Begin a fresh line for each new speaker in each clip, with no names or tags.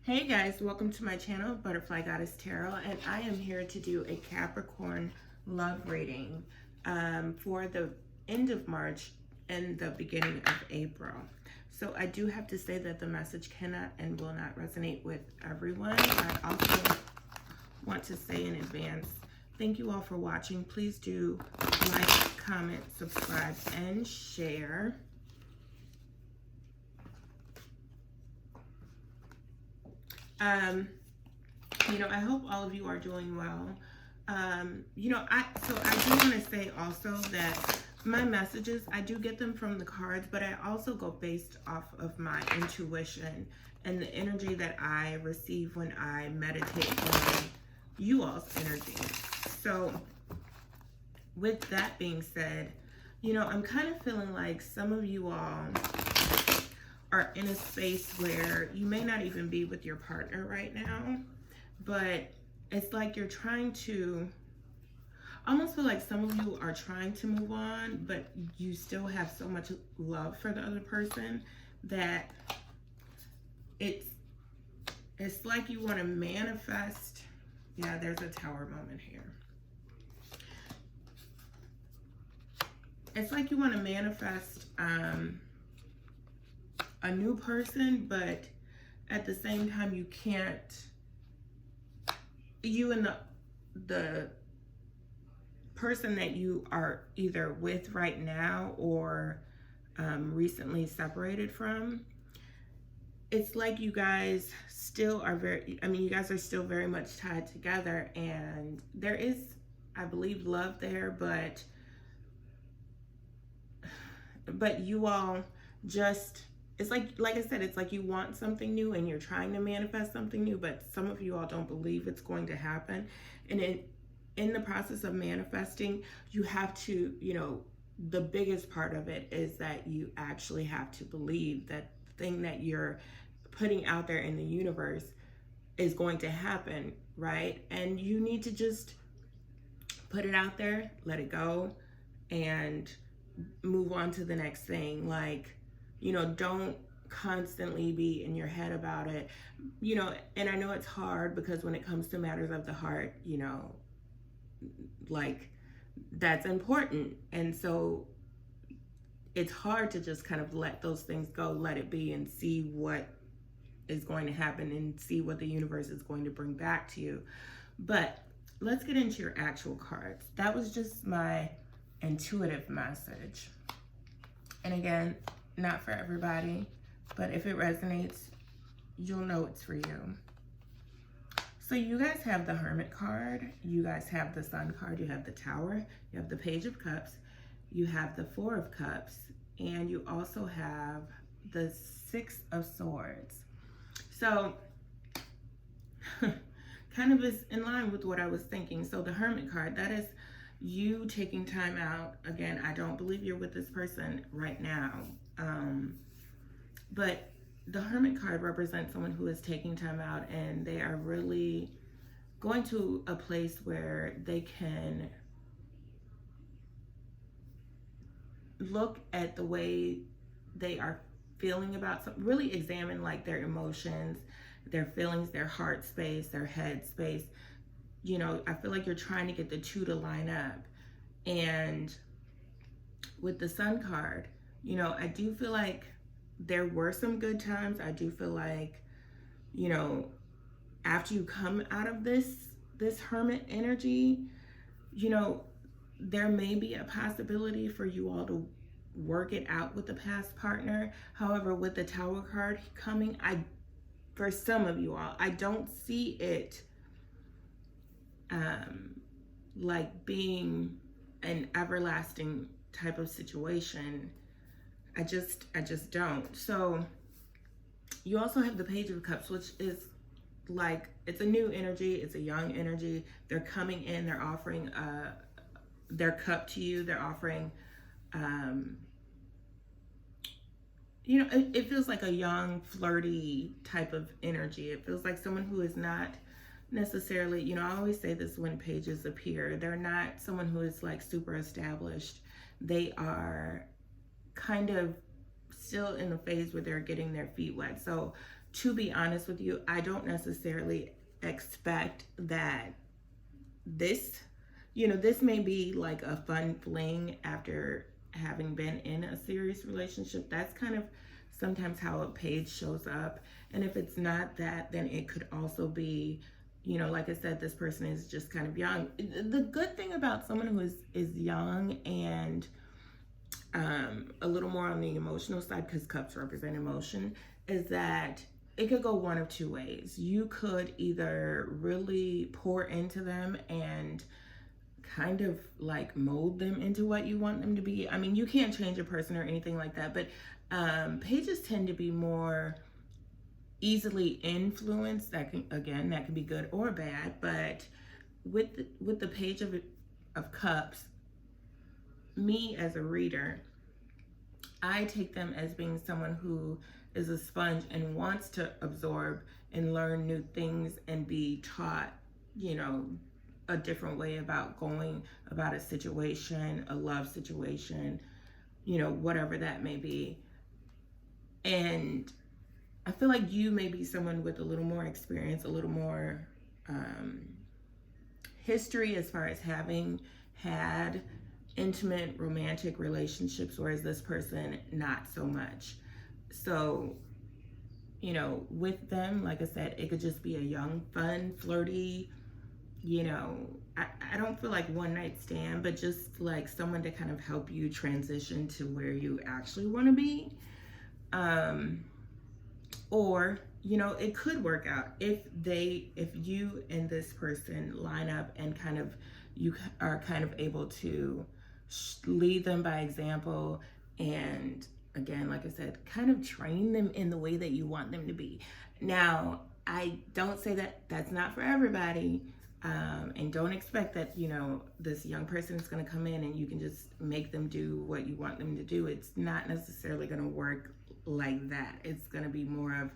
Hey guys, welcome to my channel, Butterfly Goddess Tarot, and I am here to do a Capricorn love reading for the end of March and the beginning of April. So I do have to say that the message cannot and will not resonate with everyone. I also want to say in advance, thank you all for watching. Please do like, comment, subscribe, and share. I hope all of you are doing well. I do want to say also that my messages, I do get them from the cards, but I also go based off of my intuition and the energy that I receive when I meditate on you all's energy. So with that being said, I'm kind of feeling like some of you all are in a space where you may not even be with your partner right now, but it's like you're trying to, almost feel like some of you are trying to move on, but you still have so much love for the other person that it's like you want to manifest. Yeah, there's a tower moment here. It's like you want to manifest a new person, but at the same time you can't, you and the person that you are either with right now or recently separated from, it's like you guys still are you guys are still very much tied together, and there is, I believe, love there, but you all just, it's like I said, it's like you want something new and you're trying to manifest something new, but some of you all don't believe it's going to happen. And in the process of manifesting, you have to, the biggest part of it is that you actually have to believe that the thing that you're putting out there in the universe is going to happen, right? And you need to just put it out there, let it go, and move on to the next thing. Like, don't constantly be in your head about it, and I know it's hard because when it comes to matters of the heart, like, that's important. And so it's hard to just kind of let those things go, let it be, and see what is going to happen and see what the universe is going to bring back to you. But let's get into your actual cards. That was just my intuitive message. And again, not for everybody, but if it resonates, you'll know it's for you. So you guys have the Hermit card, you guys have the Sun card, you have the Tower, you have the Page of Cups, you have the Four of Cups, and you also have the Six of Swords. So kind of is in line with what I was thinking. So the Hermit card, that is you taking time out. Again, I don't believe you're with this person right now. But the Hermit card represents someone who is taking time out, and they are really going to a place where they can look at the way they are feeling about something, really examine like their emotions, their feelings, their heart space, their head space. I feel like you're trying to get the two to line up. And with the Sun card, I do feel like there were some good times. I do feel like, after you come out of this Hermit energy, there may be a possibility for you all to work it out with the past partner. However, with the Tower card coming, for some of you all, I don't see it like being an everlasting type of situation. I just don't. So you also have the Page of Cups, which is like, it's a new energy, it's a young energy. They're coming in, they're offering their cup to you, they're offering it feels like a young, flirty type of energy. It feels like someone who is not necessarily, I always say this when pages appear, they're not someone who is like super established. They are kind of still in the phase where they're getting their feet wet. So to be honest with you, I don't necessarily expect that this, this may be like a fun fling after having been in a serious relationship. That's kind of sometimes how a page shows up. And if it's not that, then it could also be, like I said, this person is just kind of young. The good thing about someone who is young and a little more on the emotional side, because cups represent emotion, is that it could go one of two ways. You could either really pour into them and kind of like mold them into what you want them to be. I mean, you can't change a person or anything like that, but pages tend to be more easily influenced. That can be good or bad. But with the page of cups, me as a reader, I take them as being someone who is a sponge and wants to absorb and learn new things and be taught, a different way about going about a situation, a love situation, whatever that may be. And I feel like you may be someone with a little more experience, a little more history as far as having had intimate romantic relationships, whereas this person not so much. So, with them, like I said, it could just be a young, fun, flirty, I don't feel like one night stand, but just like someone to kind of help you transition to where you actually want to be. Or, it could work out if you and this person line up and kind of, you are kind of able to lead them by example, and again, like I said, kind of train them in the way that you want them to be. Now, I don't say that that's not for everybody, and don't expect that, this young person is going to come in and you can just make them do what you want them to do. It's not necessarily going to work like that. It's going to be more of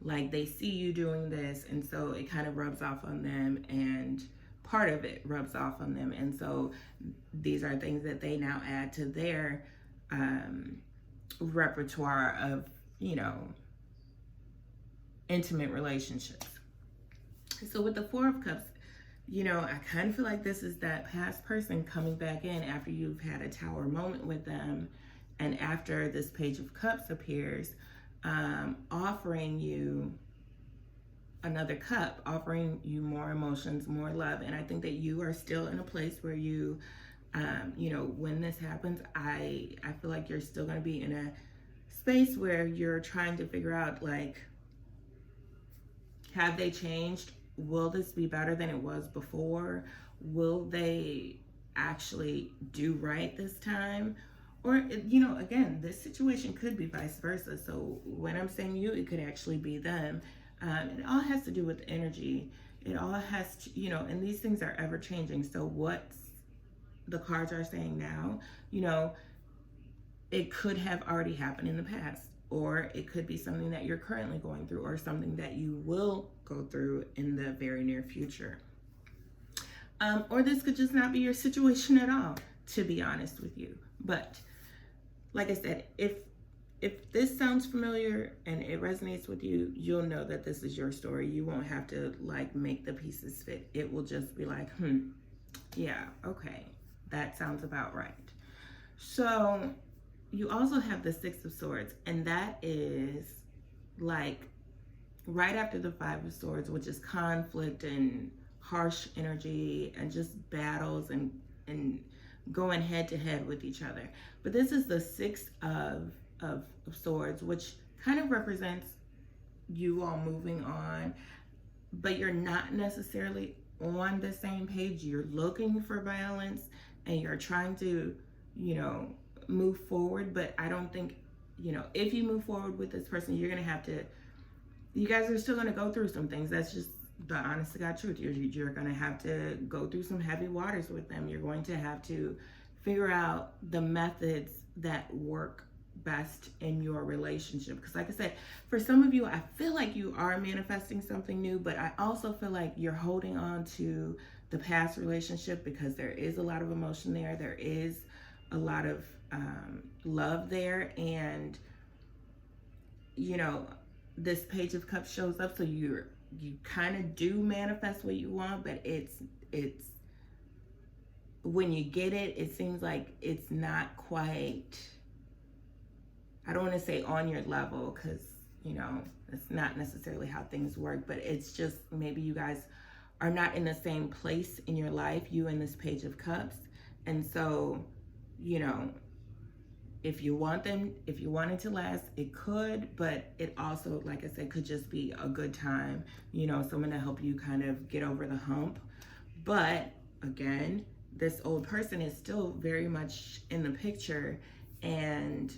like they see you doing this, and so it kind of rubs off on them, and part of it rubs off on them, and so these are things that they now add to their repertoire of intimate relationships. So with the Four of Cups, I kind of feel like this is that past person coming back in after you've had a tower moment with them, and after this Page of Cups appears, offering you another cup, offering you more emotions, more love. And I think that you are still in a place where you, when this happens, I feel like you're still going to be in a space where you're trying to figure out, like, have they changed? Will this be better than it was before? Will they actually do right this time? Or, again, this situation could be vice versa. So when I'm saying you, it could actually be them. It all has to do with energy. It all has to, and these things are ever changing. So what the cards are saying now, it could have already happened in the past, or it could be something that you're currently going through, or something that you will go through in the very near future. Or this could just not be your situation at all, to be honest with you. But like I said, if this sounds familiar and it resonates with you, you'll know that this is your story. You won't have to like make the pieces fit. It will just be like, yeah, okay, that sounds about right. So you also have the Six of Swords, and that is like right after the Five of Swords, which is conflict and harsh energy and just battles and going head to head with each other. But this is the Six of Swords, which kind of represents you all moving on, but you're not necessarily on the same page. You're looking for balance and you're trying to, move forward. But I don't think, if you move forward with this person, you guys are still going to go through some things. That's just the honest to God truth. You're going to have to go through some heavy waters with them. You're going to have to figure out the methods that work best in your relationship. Because like I said, for some of you, I feel like you are manifesting something new, but I also feel like you're holding on to the past relationship because there is a lot of emotion there. There is a lot of love there. And, this Page of Cups shows up, so you kind of do manifest what you want, but it's when you get it, it seems like it's not quite, I don't want to say on your level, because you know it's not necessarily how things work, but it's just maybe you guys are not in the same place in your life, you and this Page of Cups. And so, you know, if you want it to last, it could, but it also, like I said, could just be a good time, you know, someone to help you kind of get over the hump. But again, this old person is still very much in the picture, and,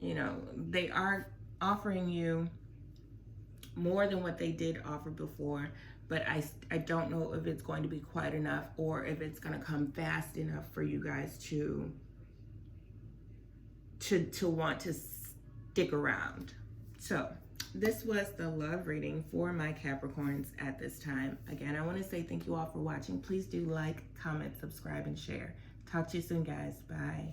you know, they are offering you more than what they did offer before, but I don't know if it's going to be quite enough, or if it's going to come fast enough for you guys to want to stick around. So this was the love reading for my Capricorns at this time. Again, I want to say thank you all for watching. Please do like, comment, subscribe, and share. Talk to you soon, guys. Bye.